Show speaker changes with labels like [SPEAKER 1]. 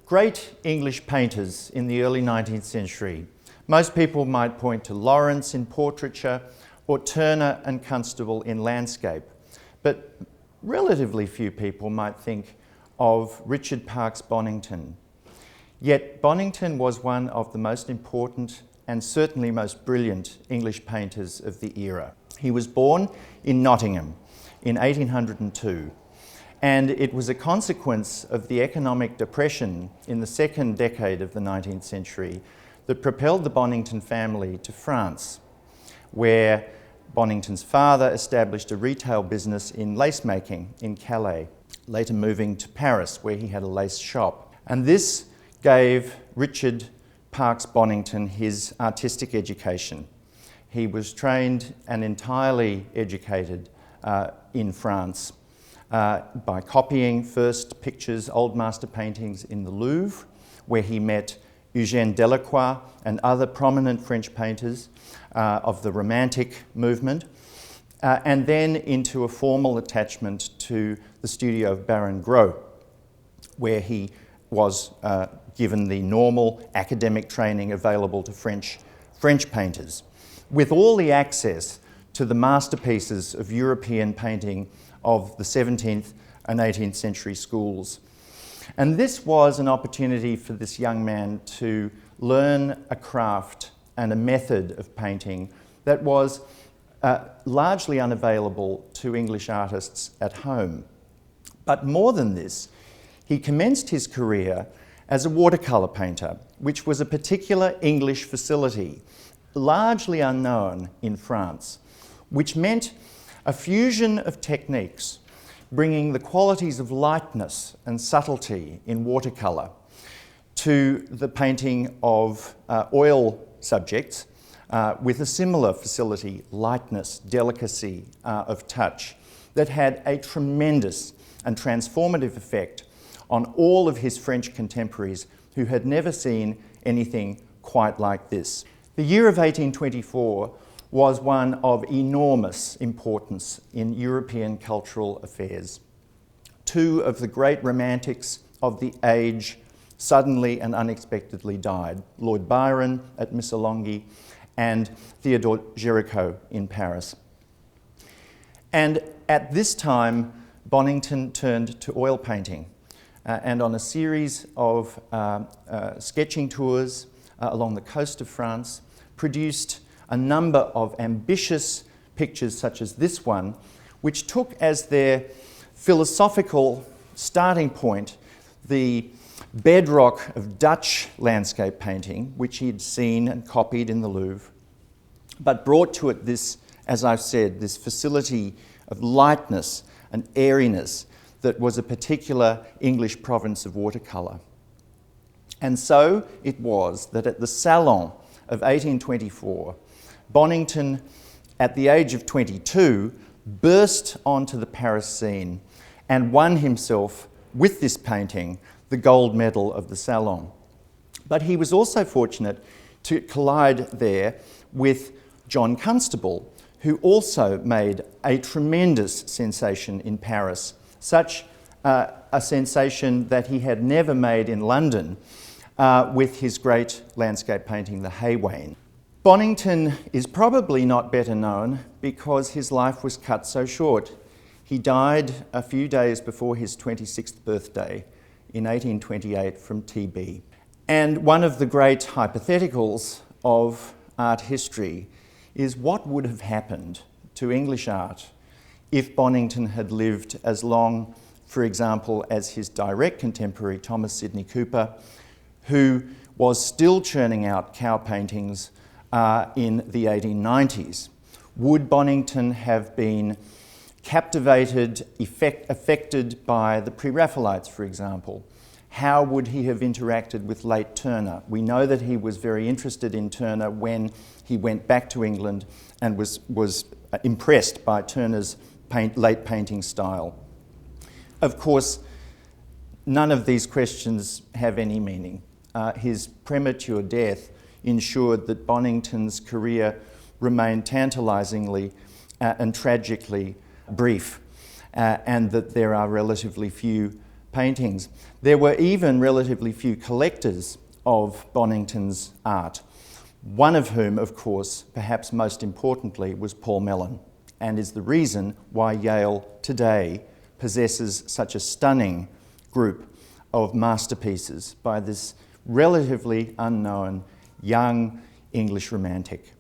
[SPEAKER 1] great English painters in the early 19th century. Most people might point to Lawrence in portraiture or Turner and Constable in landscape, but relatively few people might think of Richard Parkes Bonington. Yet Bonington was one of the most important and certainly most brilliant English painters of the era. He was born in Nottingham in 1802, and it was a consequence of the economic depression in the second decade of the 19th century that propelled the Bonington family to France, where Bonington's father established a retail business in lace making in Calais, later moving to Paris, where he had a lace shop. And this gave Richard Parkes Bonington his artistic education. He was trained and entirely educated in France by copying first pictures, old master paintings in the Louvre, where he met Eugène Delacroix and other prominent French painters of the Romantic movement, and then into a formal attachment to the studio of Baron Gros, where he was given the normal academic training available to French painters, with all the access to the masterpieces of European painting of the 17th and 18th century schools. And this was an opportunity for this young man to learn a craft and a method of painting that was largely unavailable to English artists at home. But more than this, he commenced his career as a watercolour painter, which was a particular English facility, largely unknown in France, which meant a fusion of techniques bringing the qualities of lightness and subtlety in watercolour to the painting of oil subjects with a similar facility, lightness, delicacy of touch, that had a tremendous and transformative effect on all of his French contemporaries who had never seen anything quite like this. The year of 1824 was one of enormous importance in European cultural affairs. Two of the great romantics of the age suddenly and unexpectedly died, Lord Byron at Missolonghi and Theodore Géricault in Paris. And at this time, Bonington turned to oil painting, and on a series of sketching tours along the coast of France, produced a number of ambitious pictures such as this one, which took as their philosophical starting point the bedrock of Dutch landscape painting, which he'd seen and copied in the Louvre, but brought to it this, as I've said, this facility of lightness and airiness that was a particular English province of watercolour. And so it was that at the Salon of 1824, Bonington, at the age of 22, burst onto the Paris scene and won himself, with this painting, the gold medal of the Salon. But he was also fortunate to collide there with John Constable, who also made a tremendous sensation in Paris, such a sensation that he had never made in London with his great landscape painting, The Haywain. Bonington is probably not better known because his life was cut so short. He died a few days before his 26th birthday in 1828 from TB. And one of the great hypotheticals of art history is what would have happened to English art if Bonington had lived as long, for example, as his direct contemporary Thomas Sidney Cooper, who was still churning out cow paintings in the 1890s. Would Bonington have been captivated, affected by the Pre-Raphaelites, for example? How would he have interacted with late Turner? We know that he was very interested in Turner when he went back to England and was impressed by Turner's late painting style. Of course, none of these questions have any meaning. His premature death ensured that Bonington's career remained tantalisingly and tragically brief, and that there are relatively few paintings. There were even relatively few collectors of Bonington's art, one of whom, of course, perhaps most importantly, was Paul Mellon, and is the reason why Yale today possesses such a stunning group of masterpieces by this relatively unknown young English romantic.